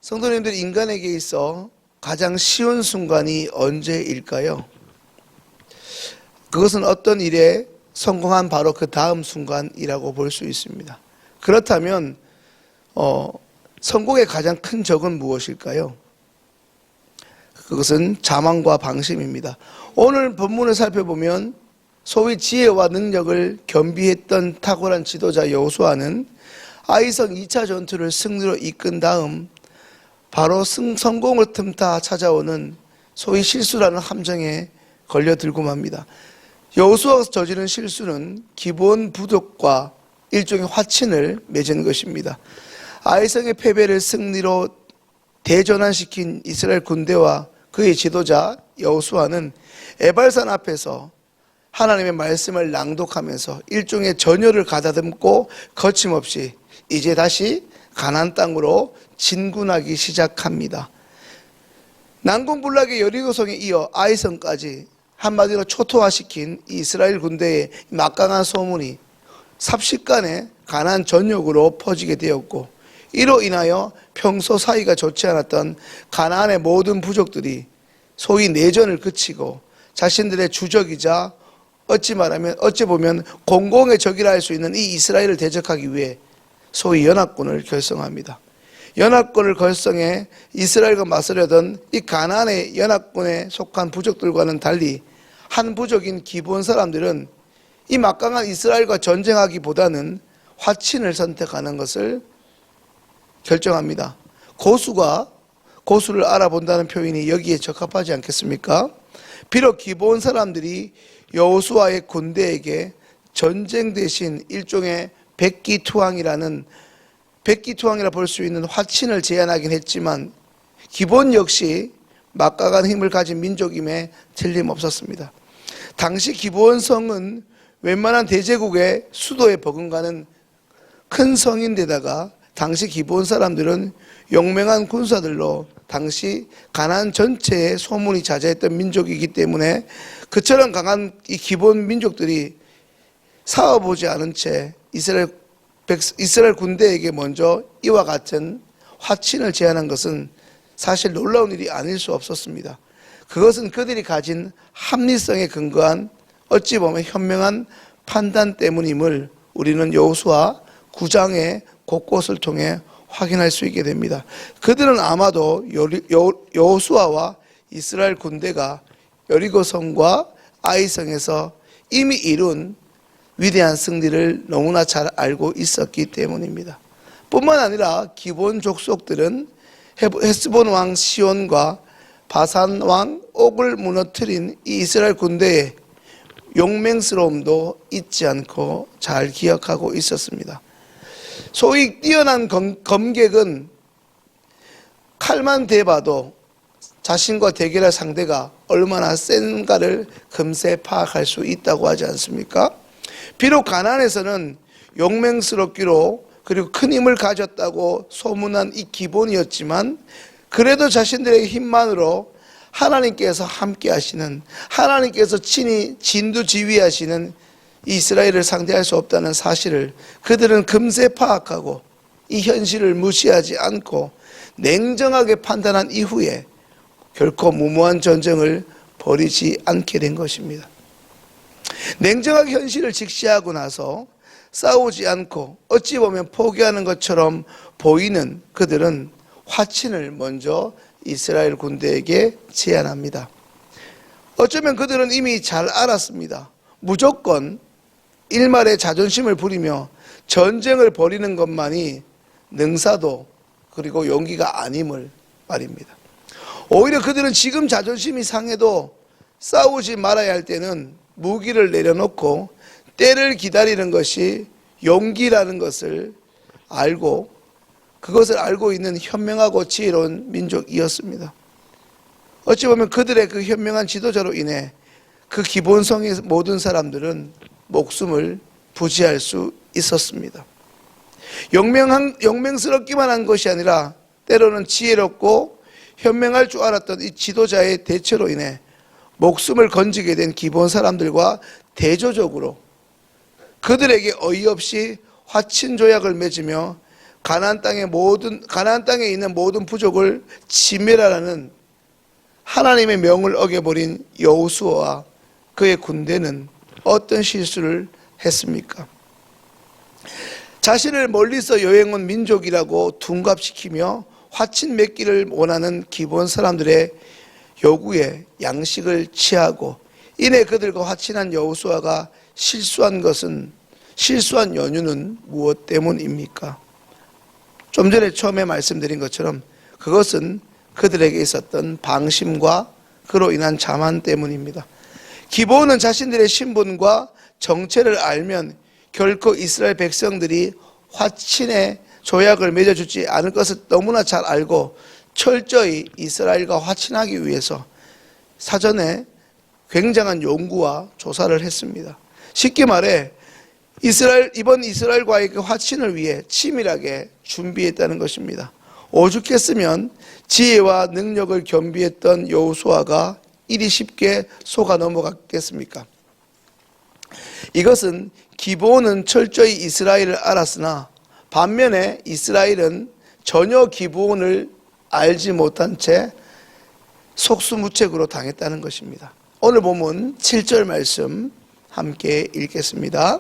성도님들, 인간에게 있어 가장 쉬운 순간이 언제일까요? 그것은 어떤 일에 성공한 바로 그 다음 순간이라고 볼 수 있습니다. 그렇다면 성공의 가장 큰 적은 무엇일까요? 그것은 자만과 방심입니다. 오늘 본문을 살펴보면 소위 지혜와 능력을 겸비했던 탁월한 지도자 여호수아는 아이성 2차 전투를 승리로 이끈 다음 바로 성공을 틈타 찾아오는 소위 실수라는 함정에 걸려들고 맙니다. 여호수아가 저지른 실수는 기본 부족과 일종의 화친을 맺은 것입니다. 아이성의 패배를 승리로 대전환시킨 이스라엘 군대와 그의 지도자 여호수아는 에발산 앞에서 하나님의 말씀을 낭독하면서 일종의 전열을 가다듬고 거침없이 이제 다시 가나안 땅으로 진군하기 시작합니다. 난공불락의 여리고성에 이어 아이성까지 한마디로 초토화시킨 이스라엘 군대의 막강한 소문이 삽시간에 가나안 전역으로 퍼지게 되었고, 이로 인하여 평소 사이가 좋지 않았던 가나안의 모든 부족들이 소위 내전을 그치고 자신들의 주적이자 어찌 보면 공공의 적이라 할 수 있는 이 이스라엘을 대적하기 위해 소위 연합군을 결성합니다. 연합군을 결성해 이스라엘과 맞서려던 이 가나안의 연합군에 속한 부족들과는 달리 한 부족인 기브온 사람들은 이 막강한 이스라엘과 전쟁하기보다는 화친을 선택하는 것을 결정합니다. 고수를 알아본다는 표현이 여기에 적합하지 않겠습니까? 비록 기브온 사람들이 여호수아의 군대에게 전쟁 대신 일종의 백기투항이라 볼 수 있는 화친을 제안하긴 했지만 기브온 역시 막강한 힘을 가진 민족임에 틀림없었습니다. 당시 기브온 성은 웬만한 대제국의 수도에 버금가는 큰 성인데다가 당시 기브온 사람들은 용맹한 군사들로 당시 가나안 전체에 소문이 자자했던 민족이기 때문에 그처럼 강한 이 기브온 민족들이 싸워보지 않은 채 이스라엘 군대에게 먼저 이와 같은 화친을 제안한 것은 사실 놀라운 일이 아닐 수 없었습니다. 그것은 그들이 가진 합리성에 근거한 어찌 보면 현명한 판단 때문임을 우리는 여호수아 9장의 곳곳을 통해 확인할 수 있게 됩니다. 그들은 아마도 여호수아와 이스라엘 군대가 여리고성과 아이성에서 이미 이룬 위대한 승리를 너무나 잘 알고 있었기 때문입니다. 뿐만 아니라 기브온 족속들은 헤스본 왕 시온과 바산 왕 옥을 무너뜨린 이 이스라엘 군대의 용맹스러움도 잊지 않고 잘 기억하고 있었습니다. 소위 뛰어난 검객은 칼만 대봐도 자신과 대결할 상대가 얼마나 센가를 금세 파악할 수 있다고 하지 않습니까? 비록 가나안에서는 용맹스럽기로 그리고 큰 힘을 가졌다고 소문난 이 기본이었지만 그래도 자신들의 힘만으로 하나님께서 함께 하시는, 하나님께서 친히 진두지휘하시는 이스라엘을 상대할 수 없다는 사실을 그들은 금세 파악하고 이 현실을 무시하지 않고 냉정하게 판단한 이후에 결코 무모한 전쟁을 벌이지 않게 된 것입니다. 냉정하게 현실을 직시하고 나서 싸우지 않고 어찌 보면 포기하는 것처럼 보이는 그들은 화친을 먼저 이스라엘 군대에게 제안합니다. 어쩌면 그들은 이미 잘 알았습니다. 무조건 일말의 자존심을 부리며 전쟁을 벌이는 것만이 능사도 그리고 용기가 아님을 말입니다. 오히려 그들은 지금 자존심이 상해도 싸우지 말아야 할 때는 무기를 내려놓고 때를 기다리는 것이 용기라는 것을 알고 그것을 알고 있는 현명하고 지혜로운 민족이었습니다. 어찌 보면 그들의 그 현명한 지도자로 인해 그 기본성의 모든 사람들은 목숨을 부지할 수 있었습니다. 용맹스럽기만 한 것이 아니라 때로는 지혜롭고 현명할 줄 알았던 이 지도자의 대처로 인해 목숨을 건지게 된 기본 사람들과 대조적으로 그들에게 어이없이 화친 조약을 맺으며 가나안 땅에 있는 모든 부족을 진멸하라는 하나님의 명을 어겨버린 여호수아와 그의 군대는 어떤 실수를 했습니까? 자신을 멀리서 여행 온 민족이라고 둔갑시키며 화친 맺기를 원하는 기본 사람들의 요구에 양식을 취하고 이내 그들과 화친한 여호수아가 실수한 연유는 무엇 때문입니까? 좀 전에 처음에 말씀드린 것처럼 그것은 그들에게 있었던 방심과 그로 인한 자만 때문입니다. 기브온은 자신들의 신분과 정체를 알면 결코 이스라엘 백성들이 화친의 조약을 맺어주지 않을 것을 너무나 잘 알고 철저히 이스라엘과 화친하기 위해서 사전에 굉장한 연구와 조사를 했습니다. 쉽게 말해 이번 이스라엘과의 그 화친을 위해 치밀하게 준비했다는 것입니다. 오죽했으면 지혜와 능력을 겸비했던 여호수아가 이리 쉽게 속아 넘어갔겠습니까? 이것은 기브온은 철저히 이스라엘을 알았으나 반면에 이스라엘은 전혀 기브온을 알지 못한 채 속수무책으로 당했다는 것입니다. 오늘 본문 7절 말씀 함께 읽겠습니다.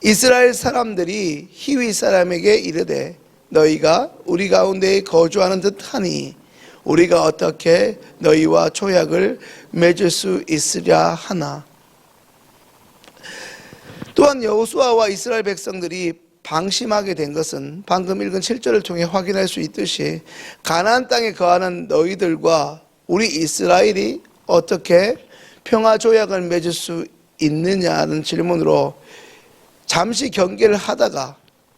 이스라엘 사람들이 히위 사람에게 이르되 너희가 우리 가운데 거주하는 듯하니 우리가 어떻게 너희와 조약을 맺을 수 있으랴 하나. 또한 여호수아와 이스라엘 백성들이 방심하게 된 것은 방금 읽은 7절을 통해 확인할 수 있듯이 가나안 땅에 거하는 너희들과 우리 이스라엘이 어떻게 평화 조약을 맺을 수 있느냐는 질문으로 잠시 경계를 하다가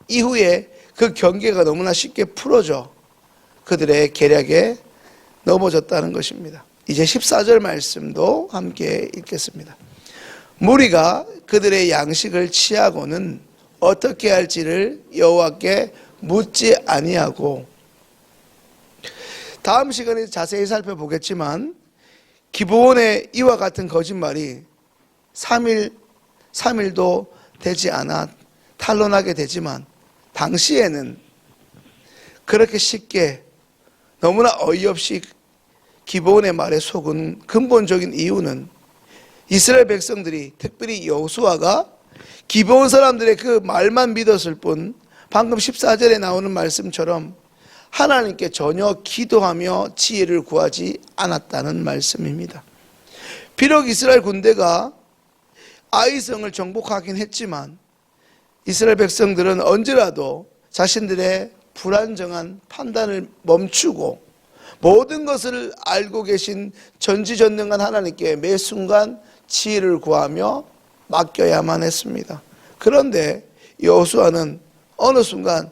이후에 그 경계가 너무나 쉽게 풀어져 그들의 계략에 넘어졌다는 것입니다. 이제 14절 말씀도 함께 읽겠습니다. 무리가 그들의 양식을 취하고는 어떻게 할지를 여호와께 묻지 아니하고, 다음 시간에 자세히 살펴보겠지만 기브온의 이와 같은 거짓말이 3일도 되지 않아 탄로나게 되지만 당시에는 그렇게 쉽게 너무나 어이없이 기브온의 말에 속은 근본적인 이유는 이스라엘 백성들이 특별히 여호수아가 기브온 사람들의 그 말만 믿었을 뿐 방금 14절에 나오는 말씀처럼 하나님께 전혀 기도하며 지혜를 구하지 않았다는 말씀입니다. 비록 이스라엘 군대가 아이성을 정복하긴 했지만 이스라엘 백성들은 언제라도 자신들의 불안정한 판단을 멈추고 모든 것을 알고 계신 전지전능한 하나님께 매 순간 지혜를 구하며 맡겨야만 했습니다. 그런데 여호수아는 어느 순간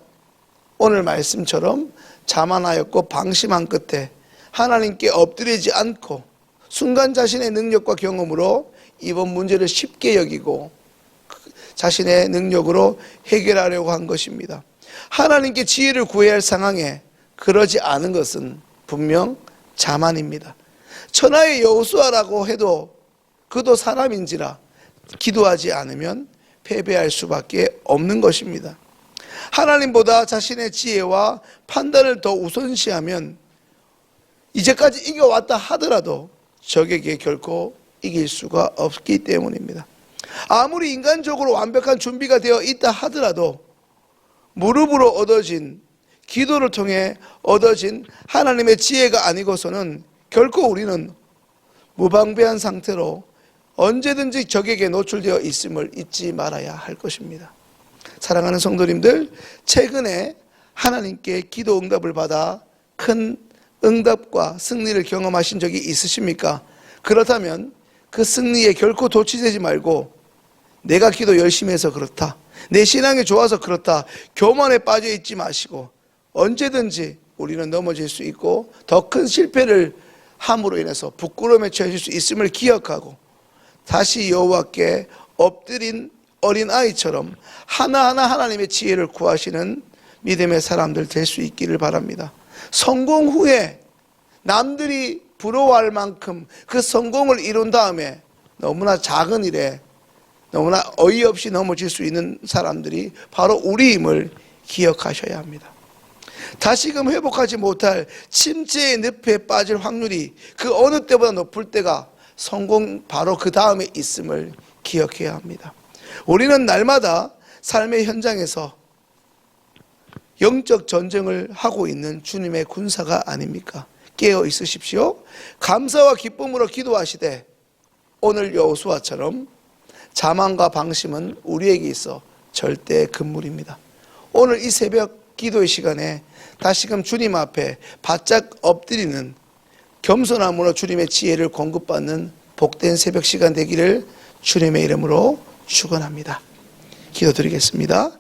오늘 말씀처럼 자만하였고 방심한 끝에 하나님께 엎드리지 않고 순간 자신의 능력과 경험으로 이번 문제를 쉽게 여기고 자신의 능력으로 해결하려고 한 것입니다. 하나님께 지혜를 구해야 할 상황에 그러지 않은 것은 분명 자만입니다. 천하의 여호수아라고 해도 그도 사람인지라 기도하지 않으면 패배할 수밖에 없는 것입니다. 하나님보다 자신의 지혜와 판단을 더 우선시하면 이제까지 이겨왔다 하더라도 적에게 결코 이길 수가 없기 때문입니다. 아무리 인간적으로 완벽한 준비가 되어 있다 하더라도 무릎으로 얻어진, 기도를 통해 얻어진 하나님의 지혜가 아니고서는 결코 우리는 무방비한 상태로 언제든지 적에게 노출되어 있음을 잊지 말아야 할 것입니다. 사랑하는 성도님들, 최근에 하나님께 기도 응답을 받아 큰 응답과 승리를 경험하신 적이 있으십니까? 그렇다면 그 승리에 결코 도취되지 말고 내가 기도 열심히 해서 그렇다, 내 신앙이 좋아서 그렇다, 교만에 빠져 있지 마시고 언제든지 우리는 넘어질 수 있고 더 큰 실패를 함으로 인해서 부끄러움에 처해질 수 있음을 기억하고 다시 여호와께 엎드린 어린아이처럼 하나하나 하나님의 지혜를 구하시는 믿음의 사람들 될 수 있기를 바랍니다. 성공 후에 남들이 부러워할 만큼 그 성공을 이룬 다음에 너무나 작은 일에 너무나 어이없이 넘어질 수 있는 사람들이 바로 우리임을 기억하셔야 합니다. 다시금 회복하지 못할 침체의 늪에 빠질 확률이 그 어느 때보다 높을 때가 성공 바로 그 다음에 있음을 기억해야 합니다. 우리는 날마다 삶의 현장에서 영적 전쟁을 하고 있는 주님의 군사가 아닙니까? 깨어 있으십시오. 감사와 기쁨으로 기도하시되 오늘 여호수아처럼 자만과 방심은 우리에게 있어 절대 금물입니다. 오늘 이 새벽 기도의 시간에 다시금 주님 앞에 바짝 엎드리는 겸손함으로 주님의 지혜를 공급받는 복된 새벽 시간 되기를 주님의 이름으로 축원합니다. 기도드리겠습니다.